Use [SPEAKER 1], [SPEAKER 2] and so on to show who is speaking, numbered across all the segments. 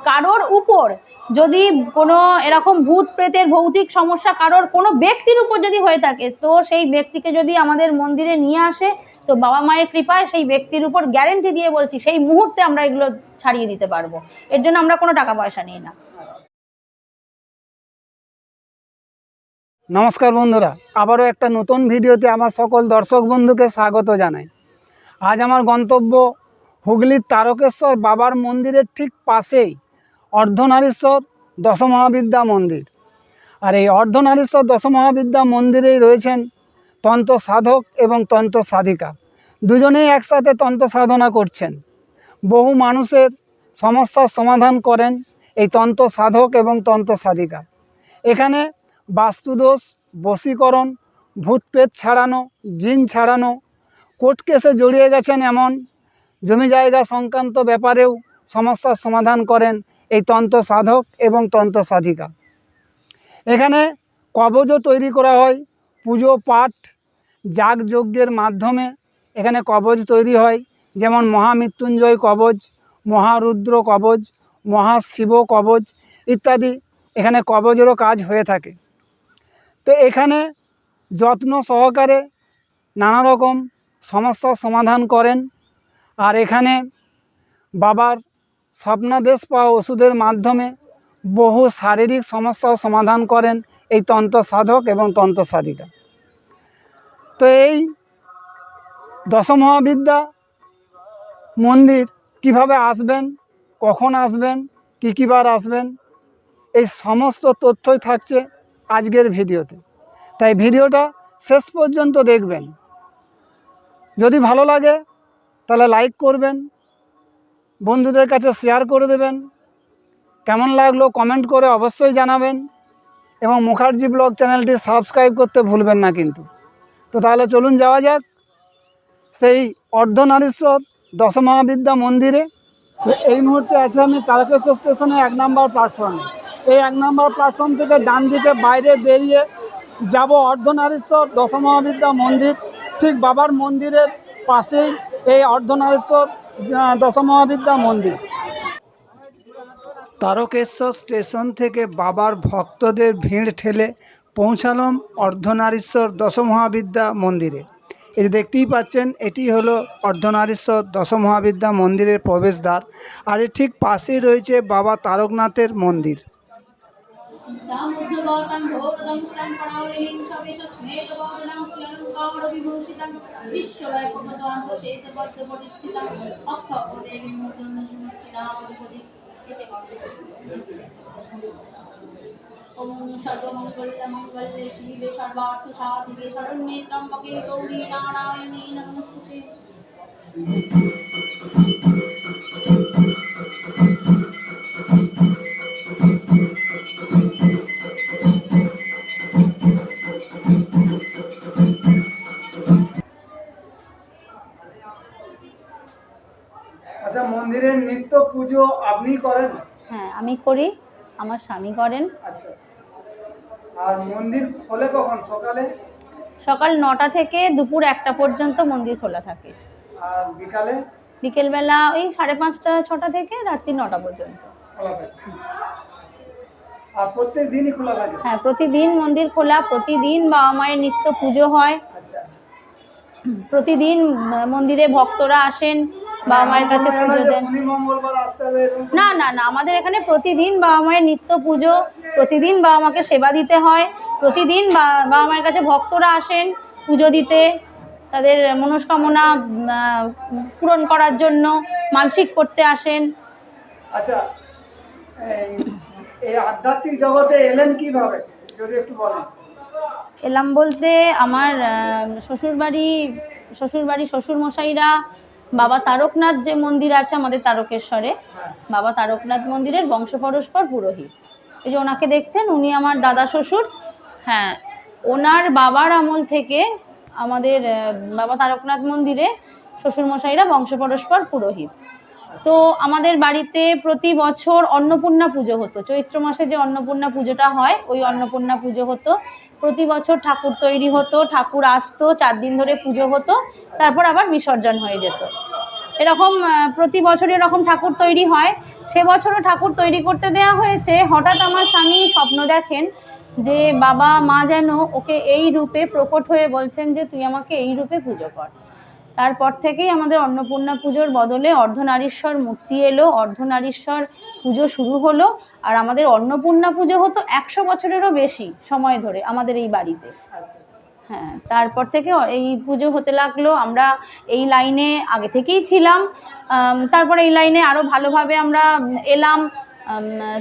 [SPEAKER 1] কারোর উপর যদি কোনো এরকম ভূত প্রেতের ভৌতিক সমস্যা কারোর কোনো ব্যক্তির উপর যদি হয়ে থাকে, তো সেই ব্যক্তিকে যদি আমাদের মন্দিরে নিয়ে আসে, তো বাবা মায়ের কৃপায় সেই ব্যক্তির উপর গ্যারেন্টি দিয়ে বলছি সেই মুহূর্তে আমরা এগুলো ছাড়িয়ে দিতে পারবো। এর জন্য আমরা কোনো টাকা পয়সা নিই না।
[SPEAKER 2] নমস্কার বন্ধুরা, আবারও একটা নতুন ভিডিওতে আমার সকল দর্শক বন্ধুকে স্বাগত জানাই। আজ আমার গন্তব্য হুগলির তারকেশ্বর বাবার মন্দিরের ঠিক পাশেই অর্ধনারীশ্বর দশমহাবিদ্যা মন্দির। আর এই অর্ধনারীশ্বর দশমহাবিদ্যা মন্দিরেই রয়েছেন তন্ত্র সাধক এবং তন্ত্র সাধিকা, দুজনেই একসাথে তন্ত্র সাধনা করছেন। বহু মানুষের সমস্যার সমাধান করেন এই তন্ত্র সাধক এবং তন্ত্র সাধিকা। এখানে বাস্তুদোষ, বশীকরণ, ভূতপ্রেত ছাড়ানো, জিন ছাড়ানো, কোর্ট কেসে জড়িয়ে গেছেন এমন জমি জায়গা সংক্রান্ত ব্যাপারেও সমস্যার সমাধান করেন এই তন্ত্র সাধক এবং তন্ত্র সাধিকা। এখানে কবচও তৈরি করা হয়, পুজো পাঠ যাগযজ্ঞের মাধ্যমে এখানে কবচ তৈরি হয়, যেমন মহামৃত্যুঞ্জয় কবচ, মহারুদ্র কবচ, মহাশিব কবচ ইত্যাদি। এখানে কবচেরও কাজ হয়ে থাকে। তো এখানে যত্ন সহকারে নানা রকম সমস্যার সমাধান করেন। আর এখানে বাবার স্বপ্নাদেশ পাওয়া ওষুধের মাধ্যমে বহু শারীরিক সমস্যাও সমাধান করেন এই তন্ত্র সাধক এবং তন্ত্র সাধিকা। তো এই দশমহাবিদ্যা মন্দির কিভাবে আসবেন, কখন আসবেন, কী বার আসবেন, এই সমস্ত তথ্যই থাকছে আজকের ভিডিওতে। তাই ভিডিওটা শেষ পর্যন্ত দেখবেন। যদি ভালো লাগে তাহলে লাইক করবেন, বন্ধুদের কাছে শেয়ার করে দেবেন, কেমন লাগলো কমেন্ট করে অবশ্যই জানাবেন, এবং মুখার্জি ব্লগ চ্যানেলটি সাবস্ক্রাইব করতে ভুলবেন না কিন্তু। তো তাহলে চলুন যাওয়া যাক সেই অর্ধনারীশ্বর দশমহাবিদ্যা মন্দিরে। তো এই মুহূর্তে আছে আমি তারকেশ্বর স্টেশনে 1 নম্বর প্ল্যাটফর্মে। এই 1 নম্বর প্ল্যাটফর্ম থেকে ডান দিকে বাইরে বেরিয়ে যাব অর্ধনারীশ্বর দশমহাবিদ্যা মন্দির। ঠিক বাবার মন্দিরের পাশেই এই অর্ধনারীশ্বর দশমহাবিদ্যা মন্দির। তারকেশ্বর স্টেশন থেকে বাবার ভক্তদের ভিড় ঠেলে পৌঁছালাম অর্ধনারীশ্বর দশমহাবিদ্যা মন্দিরে। এই যে দেখতেই পাচ্ছেন, এটি হলো অর্ধনারীশ্বর দশমহাবিদ্যা মন্দিরের প্রবেশদ্বার। আর এর ঠিক পাশেই রয়েছে বাবা তারকনাথের মন্দির।
[SPEAKER 1] ওম সর্বমঙ্গলে মঙ্গলে শিবে সর্বার্থ সাধিকে শরণ্যে ত্র্যম্বকে গৌরী নারায়ণী নমস্তুতে।
[SPEAKER 2] আচ্ছা, মন্দিরের নিত্য পুজো আপনি করেন?
[SPEAKER 1] হ্যাঁ, আমি করি, আমার স্বামী করেন।
[SPEAKER 2] আচ্ছা, আর মন্দির খোলে কখন? সকালে?
[SPEAKER 1] সকাল 9টা থেকে দুপুর 1টা পর্যন্ত মন্দির খোলা থাকে।
[SPEAKER 2] আর বিকালে?
[SPEAKER 1] বিকেলবেলা ওই 5:30 6টা থেকে রাত্রি 9টা পর্যন্ত
[SPEAKER 2] খোলা থাকে। আর প্রত্যেক দিনই খোলা থাকে?
[SPEAKER 1] হ্যাঁ, প্রতিদিন মন্দির খোলা, প্রতিদিন বাবা মায়ের নিত্য পুজো হয়।
[SPEAKER 2] আচ্ছা,
[SPEAKER 1] প্রতিদিন মন্দিরে ভক্তরা আসেন, বাবা মায়ের কাছে পুজো দেন। না না না, আমাদের এখানে প্রতিদিন বাবা মায়ের নিত্য পুজো, প্রতিদিন বাবা মাকে সেবা দিতে হয়, প্রতিদিন বাবা মায়ের কাছে ভক্তরা আসেন পুজো দিতে, তাদের মনস্কামনা পূরণ করার জন্য মানসিক করতে আসেন।
[SPEAKER 2] আচ্ছা, এই আধ্যাত্মিক জগতে এলেন কিভাবে, যদি একটু বলেন?
[SPEAKER 1] এলাম বলতে আমার শ্বশুরবাড়ি শ্বশুরমশাইরা বাবা তারকনাথ যে মন্দির আছে আমাদের তারকেশ্বরে, বাবা তারকনাথ মন্দিরের বংশপরস্পর পুরোহিত। এই যে ওনাকে দেখছেন, উনি আমার দাদা শ্বশুর। হ্যাঁ, ওনার বাবার আমল থেকে আমাদের বাবা তারকনাথ মন্দিরে শ্বশুরমশাইরা বংশপরস্পর পুরোহিত। তো আমাদের বাড়িতে প্রতি বছর অন্নপূর্ণা পুজো হতো। চৈত্র মাসে যে অন্নপূর্ণা পুজোটা হয়, ওই অন্নপূর্ণা পুজো হতো। প্রতি বছর ঠাকুর তৈরি হতো, ঠাকুর আসতো, 4 দিন ধরে পুজো হতো, তারপর আবার বিসর্জন হয়ে যেত। এরকম প্রতি বছর এরকম ঠাকুর তৈরি হয়। সে বছরও ঠাকুর তৈরি করতে দেওয়া হয়েছে। হঠাৎ আমার স্বামী স্বপ্ন দেখেন যে বাবা মা যেন ওকে এই রূপে প্রকট হয়ে বলছেন যে তুই আমাকে এই রূপে পুজো কর। তারপর থেকেই আমাদের অন্নপূর্ণা পুজোর বদলে অর্ধনারীশ্বর মূর্তি এলো, অর্ধনারীশ্বর পুজো শুরু হলো। আর আমাদের অন্নপূর্ণা পুজো হতো 100 বছরেরও বেশি সময় ধরে আমাদের এই বাড়িতে। হ্যাঁ, তারপর থেকে এই পুজো হতে লাগলো। আমরা এই লাইনে আগে থেকেই ছিলাম, তারপরে এই লাইনে আরও ভালোভাবে আমরা এলাম।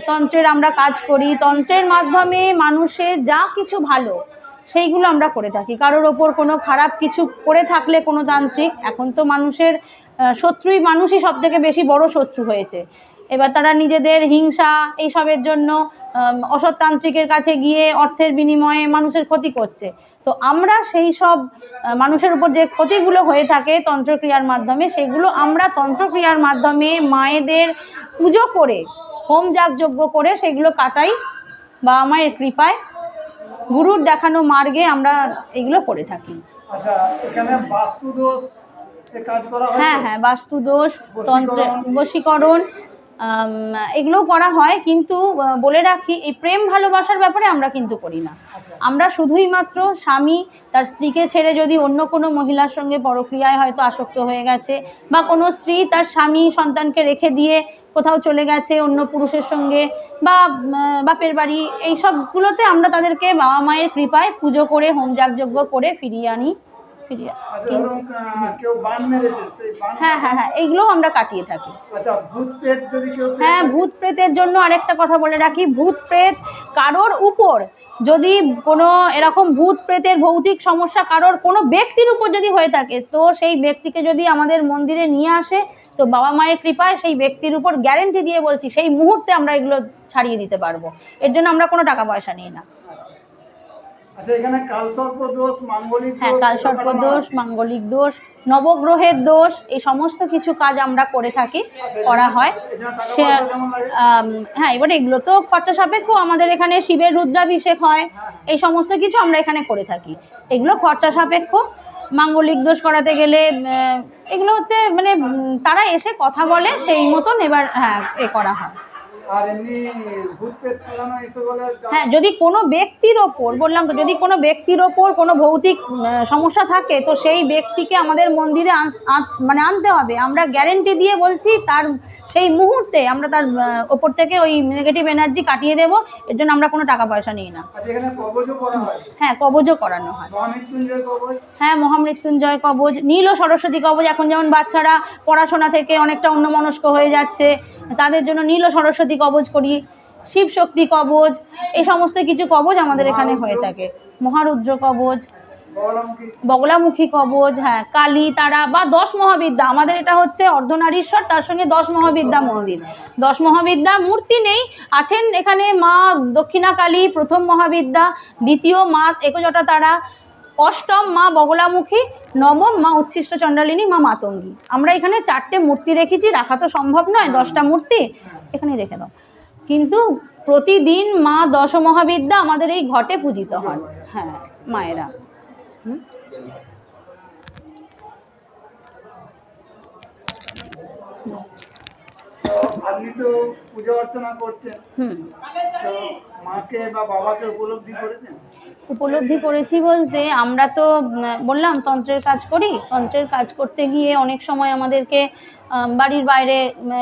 [SPEAKER 1] তন্ত্রের আমরা কাজ করি, তন্ত্রের মাধ্যমে মানুষের যা কিছু ভালো সেইগুলো আমরা করে থাকি। কারোর ওপর কোনো খারাপ কিছু করে থাকলে কোনো তান্ত্রিক, এখন তো মানুষের শত্রুই মানুষই সব থেকে বেশি বড় শত্রু হয়েছে। এবার তারা নিজেদের হিংসা এইসবের জন্য অসৎ তান্ত্রিকের কাছে গিয়ে অর্থের বিনিময়ে মানুষের ক্ষতি করছে। তো আমরা সেই সব মানুষের উপর যে ক্ষতিগুলো হয়ে থাকে তন্ত্রক্রিয়ার মাধ্যমে, সেগুলো আমরা তন্ত্রক্রিয়ার মাধ্যমে মায়েদের পুজো করে, হোম যাগযজ্ঞ করে সেগুলো কাটাই। বাবা মায়ের কৃপায়, গুরুর দেখানো মার্গে আমরা এগুলো করে থাকি।
[SPEAKER 2] আচ্ছা, এখানে বাস্তু দোষ কাজ করা হয়? হ্যাঁ
[SPEAKER 1] হ্যাঁ, বাস্তু দোষ, তন্ত্র, বশীকরণ, এগুলোও করা হয়। কিন্তু বলে রাখি, এই প্রেম ভালোবাসার ব্যাপারে আমরা কিন্তু করি না। আমরা শুধুই মাত্র স্বামী তার স্ত্রীকে ছেড়ে যদি অন্য কোনো মহিলার সঙ্গে পরক্রিয়ায় হয়তো আসক্ত হয়ে গেছে, বা কোনো স্ত্রী তার স্বামী সন্তানকে রেখে দিয়ে কোথাও চলে গেছে অন্য পুরুষের সঙ্গে, বা বাপের বাড়ি, এই সবগুলোতে আমরা তাদেরকে বাবা মায়ের কৃপায় পুজো করে হোম যাগযজ্ঞ করে ফিরিয়ে আনি। হ্যাঁ হ্যাঁ হ্যাঁ, এইগুলোও আমরা কাটিয়ে থাকি। হ্যাঁ, ভূত প্রেতের জন্য আরেকটা কথা বলে রাখি, ভূত প্রেত কারোর উপর যদি কোনো এরকম ভূত প্রেতের ভৌতিক সমস্যা কারোর কোনো ব্যক্তির উপর যদি হয়ে থাকে, তো সেই ব্যক্তিকে যদি আমাদের মন্দিরে নিয়ে আসে, তো বাবা মায়ের কৃপায় সেই ব্যক্তির উপর গ্যারেন্টি দিয়ে বলছি সেই মুহূর্তে আমরা এগুলো ছাড়িয়ে দিতে পারবো। এর জন্য আমরা কোনো টাকা পয়সা নিই না। হ্যাঁ, কালসর্প দোষ, মাঙ্গলিক দোষ, নবগ্রহের দোষ, এই সমস্ত কিছু কাজ আমরা করে থাকি, করা হয়। হ্যাঁ, এবার এগুলো তো খরচা সাপেক্ষ। আমাদের এখানে শিবের রুদ্রাভিষেক হয়, এই সমস্ত কিছু আমরা এখানে করে থাকি। এগুলো খরচা সাপেক্ষ। মাঙ্গলিক দোষ করাতে গেলে এগুলো হচ্ছে মানে তারা এসে কথা বলে সেই মতন, এবার হ্যাঁ এ করা হয়। হ্যাঁ, যদি কোনো ব্যক্তির ওপর, বললাম তো, যদি কোনো ব্যক্তির ওপর কোনো ভৌতিক সমস্যা থাকে, তো সেই ব্যক্তিকে আমাদের মন্দিরে মানে আনতে হবে। আমরা গ্যারেন্টি দিয়ে বলছি তার সেই মুহূর্তে আমরা তার ওপর থেকে ওই নেগেটিভ এনার্জি কাটিয়ে দেবো। এর জন্য আমরা কোনো টাকা পয়সা নিই না। হ্যাঁ, কবজও করানো হয়। হ্যাঁ, মহামৃত্যুঞ্জয় কবজ, নীল ও সরস্বতী কবজ। এখন যেমন বাচ্চারা পড়াশোনা থেকে অনেকটা অন্যমনস্ক হয়ে যাচ্ছে, তাদের জন্য নীল ও সরস্বতী কবজ করি, শিব শক্তি কবজ, এই সমস্ত কিছু কবজ আমাদের এখানে হয়ে থাকে। মহারুদ্র কবজ, বগলামুখী কবজ, হ্যাঁ, কালী, তারা বা 10 মহাবিদ্যা। আমাদের এটা হচ্ছে অর্ধনারীশ্বর, তার সঙ্গে 10 মহাবিদ্যা মন্দির। 10 মহাবিদ্যা মূর্তি নেই, আছেন এখানে মা দক্ষিণা কালী প্রথম মহাবিদ্যা, দ্বিতীয় মা একজটা তারা, অষ্টম মা বগলামুখী, নবম মা উচ্ছিষ্ট চণ্ডালিনী, মা মাতঙ্গী। আমরা এখানে 4টে মূর্তি রেখেছি, রাখা তো সম্ভব নয় 10টা মূর্তি, এখানে রেখে দাও। কিন্তু প্রতিদিন মা 10 মহাবিদ্যা আমাদের এই ঘটে পূজিত হয়। হ্যাঁ, মায়েরা।
[SPEAKER 2] আপনি তো পূজা অর্চনা করছেন, তো মাকে বা বাবাকে উপলব্ধি করেছেন?
[SPEAKER 1] উপলব্ধি করেছি বলতে, আমরা তো বললাম তন্ত্রের কাজ করি। তন্ত্রের কাজ করতে গিয়ে অনেক সময় আমাদেরকে বাড়ির বাইরে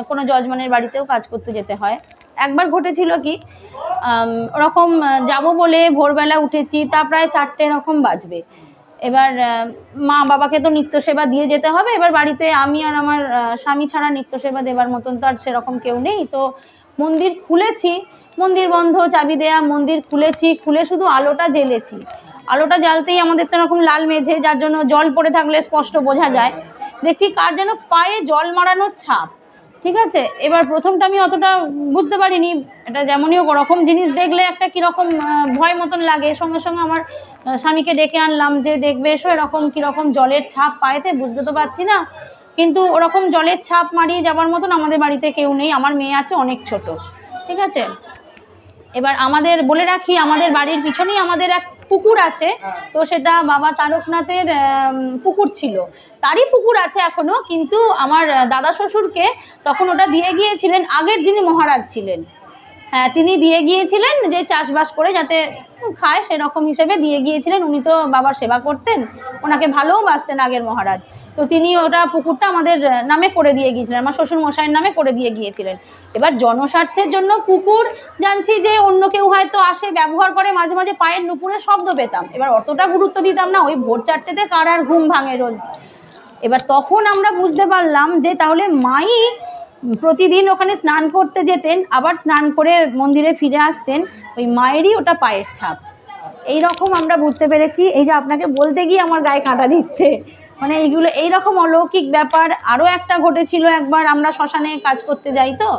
[SPEAKER 1] কোনো যজমানের বাড়িতেও কাজ করতে যেতে হয়। একবার ঘটেছিল কি, ওরকম যাব বলে ভোরবেলা উঠেছি, তা প্রায় 4টে এরকম বাজবে। এবার মা বাবাকে তো নিত্য সেবা দিয়ে যেতে হবে। এবার বাড়িতে আমি আর আমার স্বামী ছাড়া নিত্য সেবা দেবার মতন তো আর সেরকম কেউ নেই। তো মন্দির খুলেছি, মন্দির বন্ধ, চাবি দেয়া, মন্দির খুলেছি, খুলে শুধু আলোটা জ্বেলেছি। আলোটা জ্বালতেই আমাদের তো এরকম লাল মেঝে, যার জন্য জল পড়ে থাকলে স্পষ্ট বোঝা যায়। দেখছি কার যেন পায়ে জল মারানোর ছাপ। ঠিক আছে, এবার প্রথমটা আমি অতটা বুঝতে পারিনি, এটা যেমনই ওরকম জিনিস দেখলে একটা কীরকম ভয় মতন লাগে। সঙ্গে সঙ্গে আমার স্বামীকে ডেকে আনলাম যে দেখবে এসো, এরকম কীরকম জলের ছাপ পায়েতে, বুঝতে তো পারছি না। কিন্তু ওরকম জলের ছাপ মারিয়ে যাবার মতন আমাদের বাড়িতে কেউ নেই। আমার মেয়ে আছে অনেক ছোট, ঠিক আছে। এবার আমাদের বলে রাখি, আমাদের বাড়ির পিছনেই আমাদের এক পুকুর আছে, তো সেটা বাবা তারকনাথের পুকুর ছিল, তারই পুকুর আছে এখনো, কিন্তু আমার দাদা শ্বশুরকে তখন ওটা দিয়ে গিয়েছিলেন আগের যিনি মহারাজ ছিলেন। হ্যাঁ, তিনি দিয়ে গিয়েছিলেন যে চাষবাস করে যাতে খায় সেরকম হিসেবে দিয়ে গিয়েছিলেন। উনি তো বাবার সেবা করতেন, ওনাকে ভালোবাসতেন আগের মহারাজ, তো তিনি ওটা পুকুরটা আমাদের নামে করে দিয়ে গিয়েছিলেন, আমার শ্বশুর মশাইয়ের নামে করে দিয়ে গিয়েছিলেন। এবার জনস্বার্থের জন্য পুকুর, জানছি যে অন্য কেউ হয়তো আসে ব্যবহার করে, মাঝে মাঝে পায়ের নুপুরের শব্দ পেতাম, এবার অতটা গুরুত্ব দিতাম না, ওই ভোর 4টেতে কার আর ঘুম ভাঙে রোজ। এবার তখন আমরা বুঝতে পারলাম যে তাহলে মাই প্রতিদিন ওখানে স্নান করতে যেতেন, আবার স্নান করে মন্দিরে ফিরে আসতেন, ওই মায়েরই ওটা পায়ের ছাপ। এই রকম আমরা বুঝতে পেরেছি। এই যে আপনাকে বলতে গিয়ে আমার গায়ে কাঁটা দিচ্ছে, মানে এইগুলো এইরকম অলৌকিক ব্যাপার। আরও একটা ঘটেছিল, একবার আমরা শ্মশানে কাজ করতে যাই, তো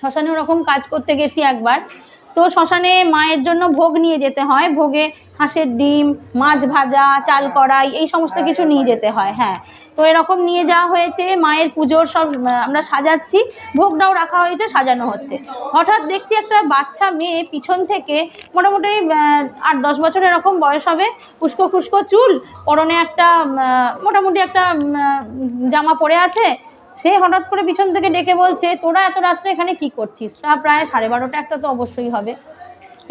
[SPEAKER 1] শ্মশানে ওরকম কাজ করতে গেছি একবার, তো শ্মশানে মায়ের জন্য ভোগ নিয়ে যেতে হয়, ভোগে হাঁসের ডিম, মাছ ভাজা, চাল কড়াই, এই সমস্ত কিছু নিয়ে যেতে হয়। হ্যাঁ, তো এরকম নিয়ে যাওয়া হয়েছে, মায়ের পুজোর সব আমরা সাজাচ্ছি, ভোগটাও রাখা হয়েছে, সাজানো হচ্ছে। হঠাৎ দেখছি একটা বাচ্চা মেয়ে পিছন থেকে, মোটামুটি 8-10 বছর এরকম বয়স হবে, উস্কো খুস্কো চুল, পরনে একটা মোটামুটি একটা জামা পরে আছে, সে হঠাৎ করে পিছন থেকে ডেকে বলছে, তোরা এত রাত্রে এখানে কি করছিস? তা প্রায় 12:30 একটা তো অবশ্যই হবে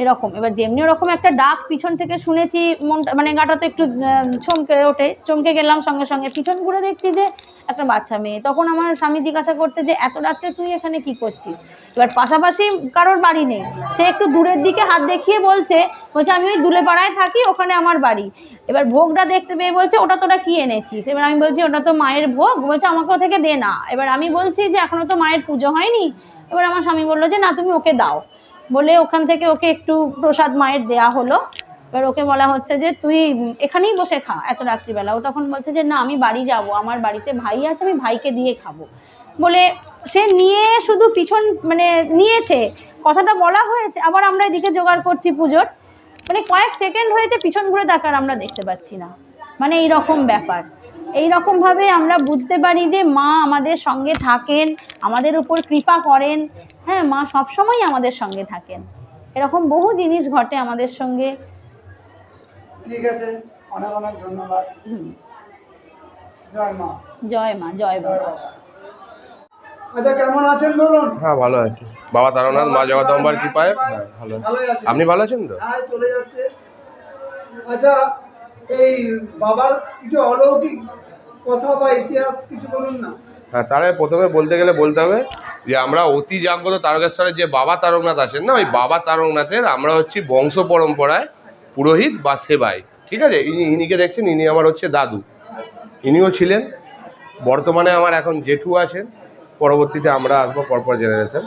[SPEAKER 1] এরকম। এবার যেমনি ওরকম একটা ডাক পিছন থেকে শুনেছি, মনটা মানে গাটা তো একটু চমকে ওঠে, চমকে গেলাম, সঙ্গে সঙ্গে পিছন ঘুরে দেখছি যে একটা বাচ্চা মেয়ে। তখন আমার স্বামী জিজ্ঞাসা করছে যে এত রাত্রে তুই এখানে কি করছিস? এবার পাশাপাশি কারোর বাড়ি নেই, সে একটু দূরের দিকে হাত দেখিয়ে বলছে আমি ওই দুলেপাড়ায় থাকি, ওখানে আমার বাড়ি। এবার ভোগটা দেখতে পেয়ে বলছে, ওটা তোরা কি এনেছিস? এবার আমি বলছি, ওটা তো মায়ের ভোগ। বলছে, আমাকে ও থেকে দে না। এবার আমি বলছি যে এখনো তো মায়ের পুজো হয়নি। এবার আমার স্বামী বললো যে না, তুমি ওকে দাও, বলে ওখান থেকে ওকে একটু প্রসাদ মায়ের দেয়া হলো। এবার ওকে বলা হচ্ছে যে তুই এখানেই বসে খা এত রাত্রিবেলা। ও তখন বলছে যে না, আমি বাড়ি যাব, আমার বাড়িতে ভাই আছে, আমি ভাইকে দিয়ে খাবো বলে সে নিয়ে শুধু পিছন মানে নিয়েছে, কথাটা বলা হয়েছে, আবার আমরা এদিকে জোগাড় করছি পুজোর, মানে কয়েক সেকেন্ড হয়েছে, পিছন ঘুরে দেখার আমরা দেখতে পাচ্ছি না। মানে এইরকম ব্যাপার। এইরকমভাবে আমরা বুঝতে পারি যে মা আমাদের সঙ্গে থাকেন, আমাদের উপর কৃপা করেন। হ্যাঁ, মা সবসময় আমাদের সঙ্গে থাকেন। এরকম বহু জিনিস ঘটে আমাদের সঙ্গে।
[SPEAKER 2] ঠিক আছে, অনেক অনেক ধন্যবাদ। জয় মা।
[SPEAKER 1] জয় মা, জয় বাবা।
[SPEAKER 2] আচ্ছা, কেমন আছেন বলুন?
[SPEAKER 3] হ্যাঁ, ভালো আছি, বাবা তারকনাথ মা জগদম্বার কৃপায়। হ্যাঁ, ভালো। আপনি ভালো আছেন তো?
[SPEAKER 2] হ্যাঁ, চলে যাচ্ছে। আচ্ছা, এই বাবার কিছু অলৌকিক কথা বা ইতিহাস কিছু বলুন না।
[SPEAKER 3] হ্যাঁ, তাহলে প্রথমে বলতে গেলে বলতে হবে যে আমরা অতি জাগ্রত তারকেশ্বরের যে বাবা তারকনাথ আছেন না, ওই বাবা তারকনাথের আমরা হচ্ছি বংশ পরম্পরায় পুরোহিত বা সেবাই। ঠিক আছে, ইনিকে দেখছেন, ইনি আমার হচ্ছে দাদু, ইনিও ছিলেন। বর্তমানে আমার এখন জেঠু আছেন, পরবর্তীতে আমরা আসবো পরপর জেনারেশন।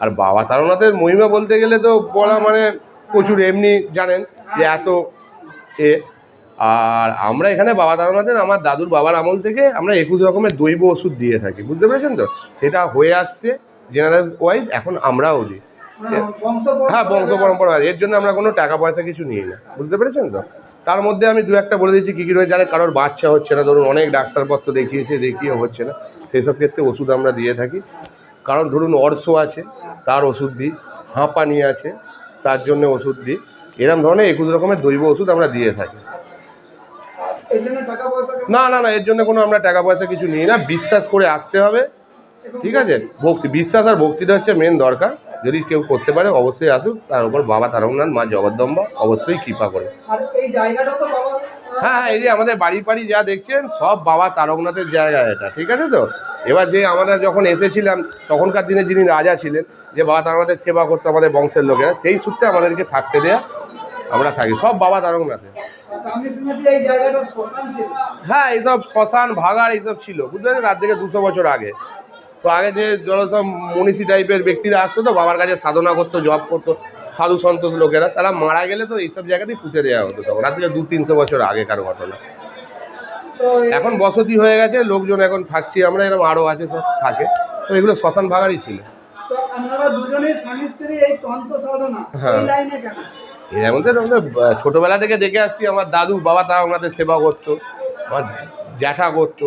[SPEAKER 3] আর বাবা তারকনাথের মহিমা বলতে গেলে তো বলা মানে প্রচুর, এমনি জানেন যে এত আর আমরা এখানে বাবা তারকনাথের আমার দাদুর বাবার আমল থেকে আমরা 21 রকমের দৈব ওষুধ দিয়ে থাকি, বুঝতে পেরেছেন তো? সেটা হয়ে আসছে জেনারেল ওয়াইজ, এখন আমরাও দিই। হ্যাঁ, বংশ পরম্পরা। এর জন্য আমরা কোনো টাকা পয়সা কিছু নিই না, বুঝতে পেরেছেন তো? তার মধ্যে আমি 2-1টা বলে দিচ্ছি কী কী রয়েছে। যারা কারোর বাচ্চা হচ্ছে না, ধরুন অনেক ডাক্তারপত্র দেখিয়ে হচ্ছে না, সেই সব ক্ষেত্রে ওষুধ আমরা দিয়ে থাকি। কারণ ধরুন অর্শ আছে, তার ওষুধ দিই। হাঁপানি আছে, তার জন্য ওষুধ দিই। এরকম ধরনের 21 রকমের দৈব ওষুধ আমরা দিয়ে থাকি। না না না, এর জন্য কোনো আমরা টাকা পয়সা কিছু নিই না, বিশ্বাস করে আসতে হবে। ঠিক আছে, ভক্তি, বিশ্বাস আর ভক্তিটা হচ্ছে মেন দরকার। যদি কেউ করতে পারে অবশ্যই আসুক, তার উপর বাবা তারকনাথ মা জগদম্বা অবশ্যই কৃপা করে। হ্যাঁ, এই যে আমাদের বাড়ি যা দেখছেন সব বাবা তারকনাথের জায়গা এটা, ঠিক আছে তো? এবার যে আমরা যখন এসেছিলাম তখনকার দিনে যিনি রাজা ছিলেন, যে বাবা তারকনাথের সেবা করতো আমাদের বংশের লোকেরা, সেই সূত্রে আমাদেরকে থাকতে দেয়া, আমরা থাকি সব বাবা তারকনাথের। হ্যাঁ, এইসব শ্মশান ভাগাড় এইসব ছিল, বুঝতে পারছেন, রাত থেকে 200 বছর আগে। তো আগে যে সব মনীষী টাইপের ব্যক্তিরা আসতো, তো বাবার কাছে সাধনা করতো, জপ করতো, সাধু সন্তোষ লোকেরা, তারা মারা গেলে তো এইসব জায়গাতেই পুঁতে দেওয়া হতো তখন, রাত থেকে 200-300 বছর আগেকার ঘটনা। এখন বসতি হয়ে গেছে, লোকজন এখন থাকছি আমরা, এরকম আরও আছে, সব থাকে। তো এগুলো শ্মশান ভাগাড়ই ছিল। হ্যাঁ, এর মধ্যে ছোটোবেলা থেকে দেখে আসছি, আমার দাদু বাবা তারকনাথের সেবা করতো, আমার জ্যাঠা করতো।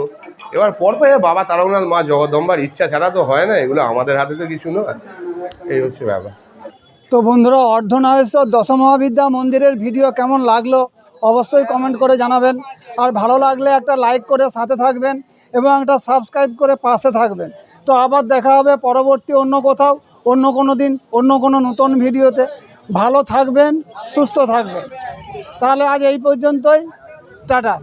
[SPEAKER 3] এবার পরপর বাবা তারকনাথ মা জগদম্বার ইচ্ছা ছাড়া তো হয় না, এগুলো আমাদের হাতে তো কিছু নয়, এই হচ্ছে ব্যাপার।
[SPEAKER 2] তো বন্ধুরা, অর্ধনারীশ্বর দশমহাবিদ্যা মন্দিরের ভিডিও কেমন লাগলো অবশ্যই কমেন্ট করে জানাবেন। আর ভালো লাগলে একটা লাইক করে সাথে থাকবেন এবং একটা সাবস্ক্রাইব করে পাশে থাকবেন। তো আবার দেখা হবে পরবর্তী অন্য কোথাও, অন্য কোনো দিন, অন্য কোনো নতুন ভিডিওতে। ভালো থাকবেন, সুস্থ থাকবেন। তাহলে আজ এই পর্যন্তই, টাটা।